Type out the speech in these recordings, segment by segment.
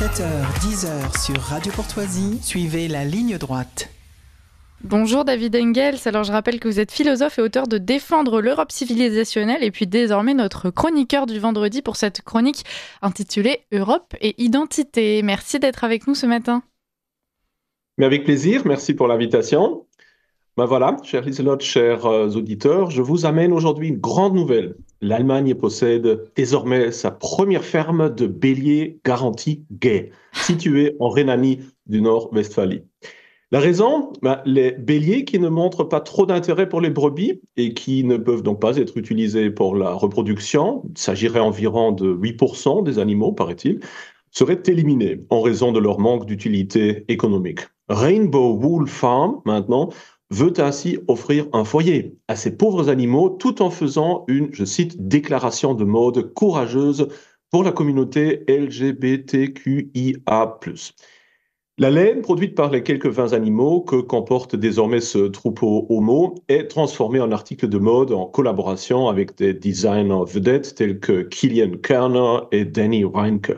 7h-10h sur Radio Courtoisie, suivez la ligne droite. Bonjour David Engels, alors je rappelle que vous êtes philosophe et auteur de Défendre l'Europe civilisationnelle et puis désormais notre chroniqueur du vendredi pour cette chronique intitulée Europe et identité. Merci d'être avec nous ce matin. Mais avec plaisir, merci pour l'invitation. Ben voilà, chère Lieselotte, chers auditeurs, je vous amène aujourd'hui une grande nouvelle. L'Allemagne possède désormais sa première ferme de béliers garantie gay, située en Rhénanie du Nord-Westphalie. La raison, les béliers qui ne montrent pas trop d'intérêt pour les brebis et qui ne peuvent donc pas être utilisés pour la reproduction, il s'agirait environ de 8% des animaux, paraît-il, seraient éliminés en raison de leur manque d'utilité économique. Rainbow Wool Farm, maintenant, veut ainsi offrir un foyer à ces pauvres animaux tout en faisant une, je cite, déclaration de mode courageuse pour la communauté LGBTQIA+. La laine produite par les quelques 20 animaux que comporte désormais ce troupeau homo est transformée en article de mode en collaboration avec des designers vedettes tels que Kilian Kerner et Danny Reinke.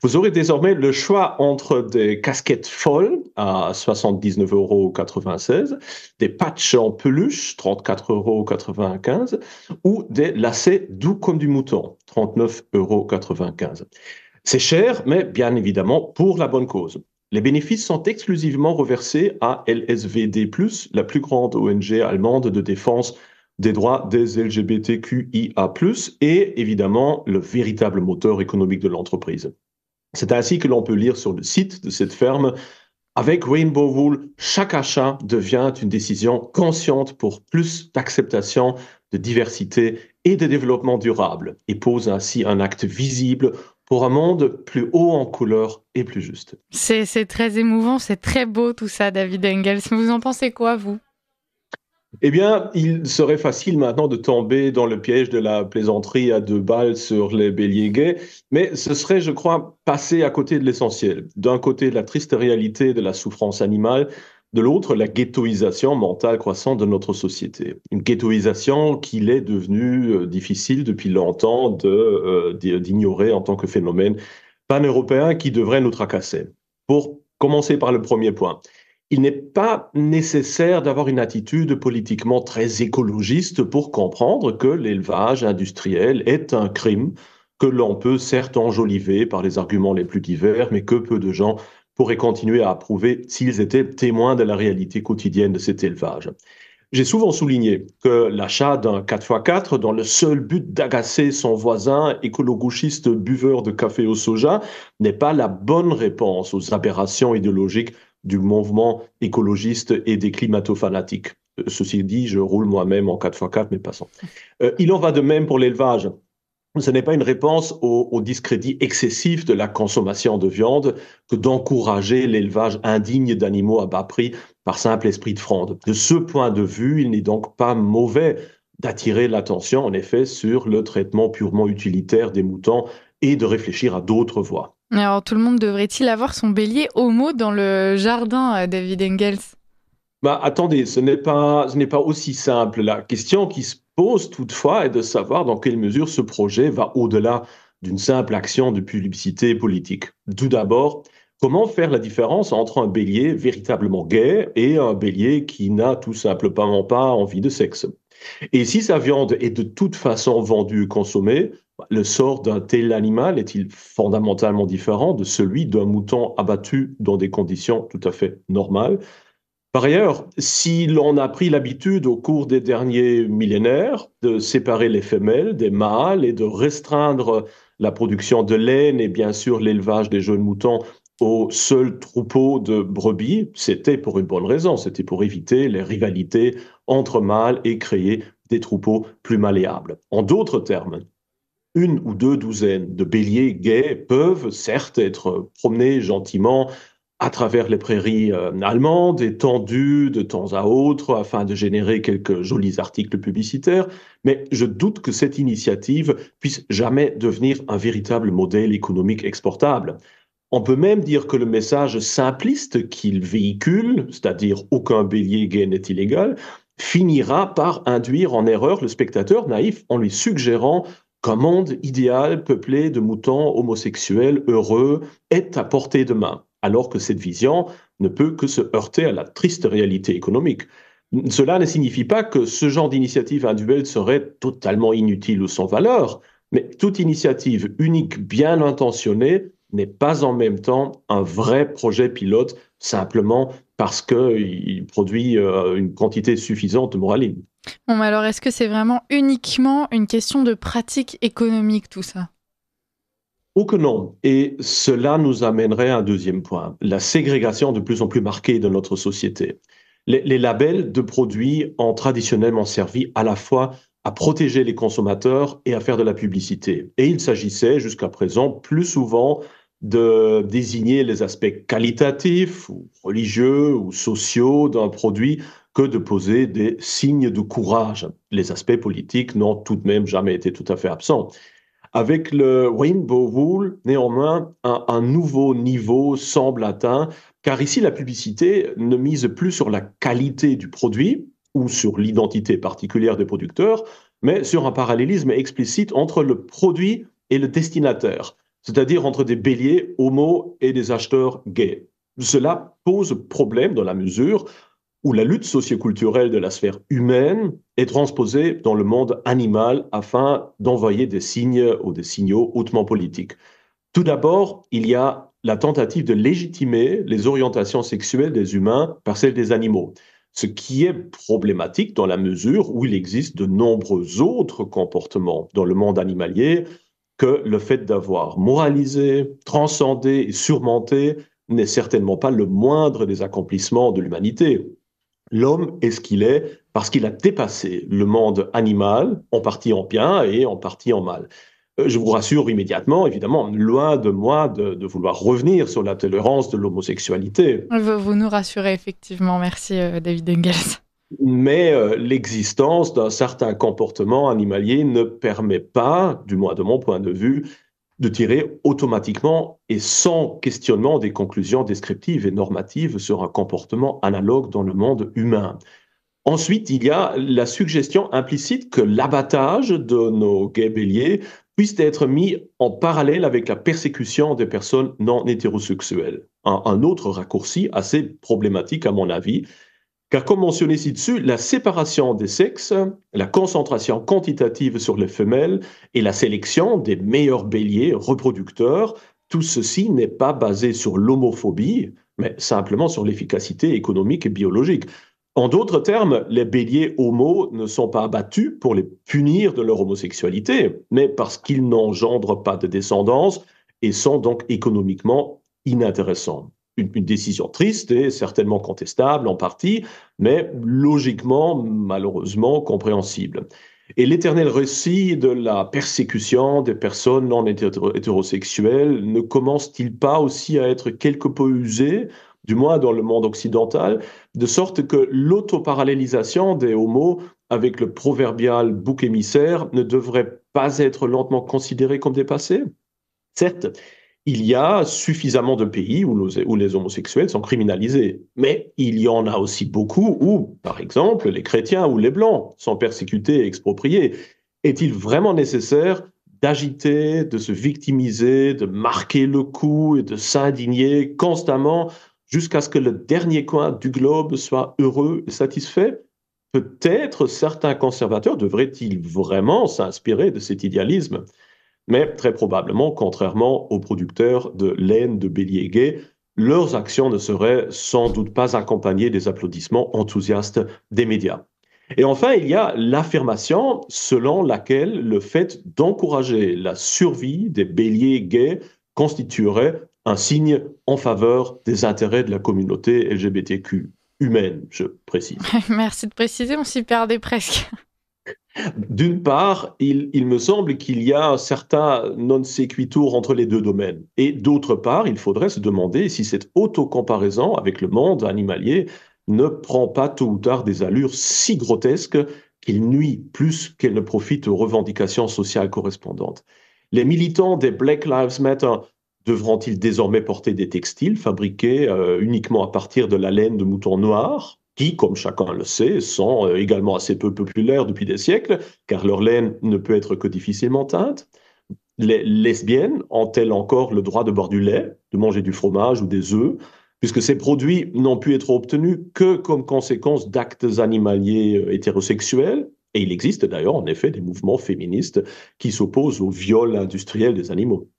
Vous aurez désormais le choix entre des casquettes folles à 79,96 €, des patchs en peluche, 34,95 € ou des lacets doux comme du mouton, 39,95 €. C'est cher, mais bien évidemment pour la bonne cause. Les bénéfices sont exclusivement reversés à LSVD+, la plus grande ONG allemande de défense des droits des LGBTQIA+, et évidemment le véritable moteur économique de l'entreprise. C'est ainsi que l'on peut lire sur le site de cette ferme: avec Rainbow Wool, chaque achat devient une décision consciente pour plus d'acceptation, de diversité et de développement durable, et pose ainsi un acte visible pour un monde plus haut en couleur et plus juste. C'est très émouvant, c'est très beau tout ça, David Engels. Vous en pensez quoi, vous ? Eh bien, il serait facile maintenant de tomber dans le piège de la plaisanterie à 2 balles sur les béliers gays, mais ce serait, je crois, passer à côté de l'essentiel. D'un côté, la triste réalité de la souffrance animale, de l'autre, la ghettoisation mentale croissante de notre société. Une ghettoisation qu'il est devenu difficile depuis longtemps d'ignorer en tant que phénomène pan-européen qui devrait nous tracasser. Pour commencer par le premier point, il n'est pas nécessaire d'avoir une attitude politiquement très écologiste pour comprendre que l'élevage industriel est un crime que l'on peut certes enjoliver par les arguments les plus divers, mais que peu de gens pourraient continuer à approuver s'ils étaient témoins de la réalité quotidienne de cet élevage. J'ai souvent souligné que l'achat d'un 4x4 dans le seul but d'agacer son voisin écolo-gauchiste buveur de café au soja n'est pas la bonne réponse aux aberrations idéologiques du mouvement écologiste et des climato-fanatiques. Ceci dit, je roule moi-même en 4x4, mais passons. Il en va de même pour l'élevage. Ce n'est pas une réponse au discrédit excessif de la consommation de viande que d'encourager l'élevage indigne d'animaux à bas prix par simple esprit de fronde. De ce point de vue, il n'est donc pas mauvais d'attirer l'attention, en effet, sur le traitement purement utilitaire des moutons et de réfléchir à d'autres voies. Alors, tout le monde devrait-il avoir son bélier homo dans le jardin, David Engels ? Attendez, ce n'est pas aussi simple. La question qui se pose toutefois est de savoir dans quelle mesure ce projet va au-delà d'une simple action de publicité politique. Tout d'abord, comment faire la différence entre un bélier véritablement gay et un bélier qui n'a tout simplement pas envie de sexe? Et si sa viande est de toute façon vendue et consommée, le sort d'un tel animal est-il fondamentalement différent de celui d'un mouton abattu dans des conditions tout à fait normales? Par ailleurs, si l'on a pris l'habitude au cours des derniers millénaires de séparer les femelles des mâles et de restreindre la production de laine et bien sûr l'élevage des jeunes moutons au seul troupeau de brebis, c'était pour une bonne raison, c'était pour éviter les rivalités entre mâles et créer des troupeaux plus malléables. En d'autres termes, 1 ou 2 douzaines de béliers gays peuvent certes être promenés gentiment à travers les prairies allemandes, étendues de temps à autre afin de générer quelques jolis articles publicitaires, mais je doute que cette initiative puisse jamais devenir un véritable modèle économique exportable. On peut même dire que le message simpliste qu'il véhicule, c'est-à-dire aucun bélier gay n'est illégal, finira par induire en erreur le spectateur naïf en lui suggérant qu'un monde idéal peuplé de moutons homosexuels heureux est à portée de main, alors que cette vision ne peut que se heurter à la triste réalité économique. Cela ne signifie pas que ce genre d'initiative individuelle serait totalement inutile ou sans valeur, mais toute initiative unique bien intentionnée n'est pas en même temps un vrai projet pilote simplement parce qu'il produit une quantité suffisante de moraline. Bon, mais alors, est-ce que c'est vraiment uniquement une question de pratique économique, tout ça? Oh que non. Et cela nous amènerait à un deuxième point, la ségrégation de plus en plus marquée de notre société. Les labels de produits ont traditionnellement servi à la fois à protéger les consommateurs et à faire de la publicité. Et il s'agissait jusqu'à présent plus souvent de désigner les aspects qualitatifs ou religieux ou sociaux d'un produit que de poser des signes de courage. Les aspects politiques n'ont tout de même jamais été tout à fait absents. Avec le Rainbow Rule, néanmoins, un nouveau niveau semble atteint, car ici, la publicité ne mise plus sur la qualité du produit ou sur l'identité particulière des producteurs, mais sur un parallélisme explicite entre le produit et le destinataire, c'est-à-dire entre des béliers homos et des acheteurs gays. Cela pose problème dans la mesure où la lutte socioculturelle de la sphère humaine est transposée dans le monde animal afin d'envoyer des signes ou des signaux hautement politiques. Tout d'abord, il y a la tentative de légitimer les orientations sexuelles des humains par celles des animaux, ce qui est problématique dans la mesure où il existe de nombreux autres comportements dans le monde animalier que le fait d'avoir moralisé, transcendé et surmonté n'est certainement pas le moindre des accomplissements de l'humanité. L'homme est ce qu'il est parce qu'il a dépassé le monde animal, en partie en bien et en partie en mal. Je vous rassure immédiatement, évidemment, loin de moi de vouloir revenir sur la tolérance de l'homosexualité. Vous nous rassurez, effectivement. Merci, David Engels. Mais l'existence d'un certain comportement animalier ne permet pas, du moins de mon point de vue, de tirer automatiquement et sans questionnement des conclusions descriptives et normatives sur un comportement analogue dans le monde humain. Ensuite, il y a la suggestion implicite que l'abattage de nos gays béliers puisse être mis en parallèle avec la persécution des personnes non hétérosexuelles. Un autre raccourci assez problématique à mon avis, car comme mentionné ci-dessus, la séparation des sexes, la concentration quantitative sur les femelles et la sélection des meilleurs béliers reproducteurs, tout ceci n'est pas basé sur l'homophobie, mais simplement sur l'efficacité économique et biologique. En d'autres termes, les béliers homos ne sont pas abattus pour les punir de leur homosexualité, mais parce qu'ils n'engendrent pas de descendance et sont donc économiquement inintéressants. Une décision triste et certainement contestable en partie, mais logiquement, malheureusement, compréhensible. Et l'éternel récit de la persécution des personnes non hétérosexuelles ne commence-t-il pas aussi à être quelque peu usé, du moins dans le monde occidental, de sorte que l'autoparallélisation des homos avec le proverbial bouc émissaire ne devrait pas être lentement considérée comme dépassée? Certes, il y a suffisamment de pays où les homosexuels sont criminalisés, mais il y en a aussi beaucoup où, par exemple, les chrétiens ou les blancs sont persécutés et expropriés. Est-il vraiment nécessaire d'agiter, de se victimiser, de marquer le coup et de s'indigner constamment jusqu'à ce que le dernier coin du globe soit heureux et satisfait? Peut-être certains conservateurs devraient-ils vraiment s'inspirer de cet idéalisme? Mais très probablement, contrairement aux producteurs de laine de bélier gay, leurs actions ne seraient sans doute pas accompagnées des applaudissements enthousiastes des médias. Et enfin, il y a l'affirmation selon laquelle le fait d'encourager la survie des béliers gays constituerait un signe en faveur des intérêts de la communauté LGBTQ humaine, je précise. Merci de préciser, on s'y perdait presque. D'une part, il me semble qu'il y a un certain non sequitur entre les deux domaines. Et d'autre part, il faudrait se demander si cette autocomparaison avec le monde animalier ne prend pas tôt ou tard des allures si grotesques qu'il nuit plus qu'elle ne profite aux revendications sociales correspondantes. Les militants des Black Lives Matter devront-ils désormais porter des textiles fabriqués uniquement à partir de la laine de moutons noirs, qui, comme chacun le sait, sont également assez peu populaires depuis des siècles, car leur laine ne peut être que difficilement teinte. Les lesbiennes ont-elles encore le droit de boire du lait, de manger du fromage ou des œufs, puisque ces produits n'ont pu être obtenus que comme conséquence d'actes animaliers hétérosexuels? Et il existe d'ailleurs en effet des mouvements féministes qui s'opposent au viol industriel des animaux.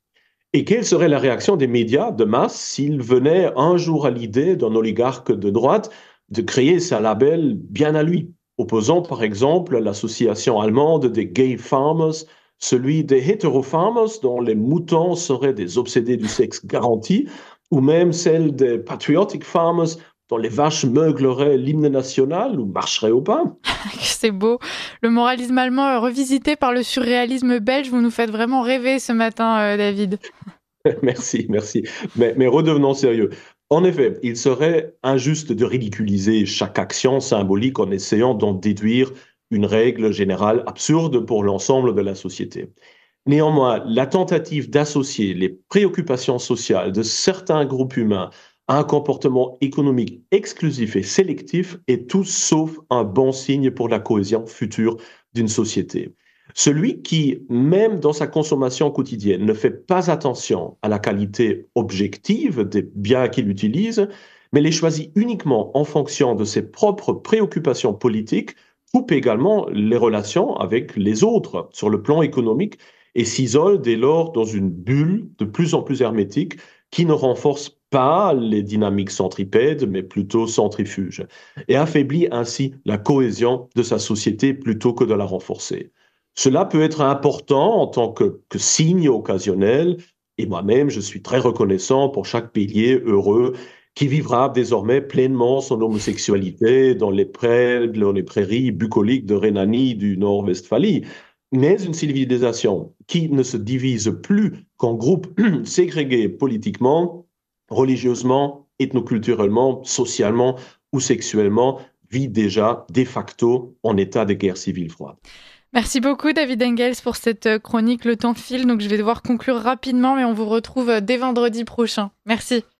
Et quelle serait la réaction des médias de masse s'ils venaient un jour à l'idée d'un oligarque de droite de créer sa label bien à lui, opposant par exemple l'association allemande des gay farmers, celui des hetero farmers dont les moutons seraient des obsédés du sexe garanti, ou même celle des patriotic farmers dont les vaches meugleraient l'hymne national ou marcheraient au pain. C'est beau. Le moralisme allemand revisité par le surréalisme belge, vous nous faites vraiment rêver ce matin, David. Merci, merci. Mais redevenons sérieux. En effet, il serait injuste de ridiculiser chaque action symbolique en essayant d'en déduire une règle générale absurde pour l'ensemble de la société. Néanmoins, la tentative d'associer les préoccupations sociales de certains groupes humains à un comportement économique exclusif et sélectif est tout sauf un bon signe pour la cohésion future d'une société. Celui qui, même dans sa consommation quotidienne, ne fait pas attention à la qualité objective des biens qu'il utilise, mais les choisit uniquement en fonction de ses propres préoccupations politiques, coupe également les relations avec les autres sur le plan économique et s'isole dès lors dans une bulle de plus en plus hermétique qui ne renforce pas les dynamiques centripèdes, mais plutôt centrifuges, et affaiblit ainsi la cohésion de sa société plutôt que de la renforcer. Cela peut être important en tant que signe occasionnel, et moi-même, je suis très reconnaissant pour chaque pilier heureux qui vivra désormais pleinement son homosexualité dans les prairies bucoliques de Rhénanie du Nord-Westphalie. Mais une civilisation qui ne se divise plus qu'en groupes ségrégés politiquement, religieusement, ethnoculturellement, socialement ou sexuellement, vit déjà de facto en état de guerre civile froide. Merci beaucoup David Engels pour cette chronique. Le temps file, donc je vais devoir conclure rapidement, mais on vous retrouve dès vendredi prochain. Merci.